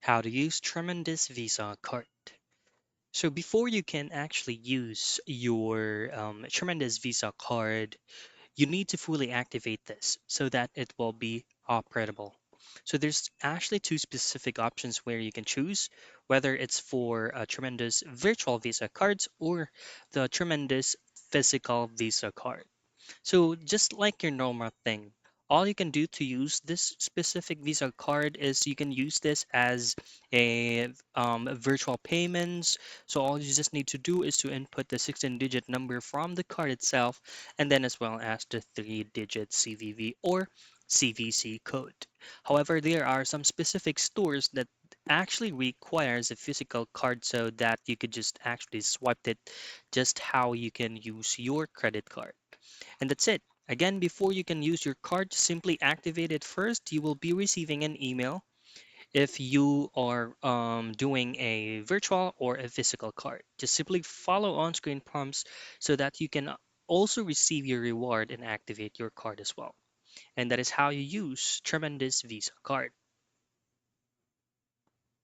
How to use Tremendous Visa card. So before you can actually use your Tremendous Visa card, you need to fully activate this so that it will be operable. So there's actually two specific options where you can choose, whether it's for Tremendous virtual Visa cards or the Tremendous physical Visa card. So just like your normal thing, all you can do to use this specific Visa card is you can use this as a virtual payments. So all you just need to do is to input the 16-digit number from the card itself, and then as well as the 3-digit CVV or CVC code. However, there are some specific stores that actually requires a physical card so that you could just actually swipe it just how you can use your credit card. And that's it. Again, before you can use your card, simply activate it first. You will be receiving an email if you are doing a virtual or a physical card. Just simply follow on-screen prompts so that you can also receive your reward and activate your card as well. And that is how you use Tremendous Visa card.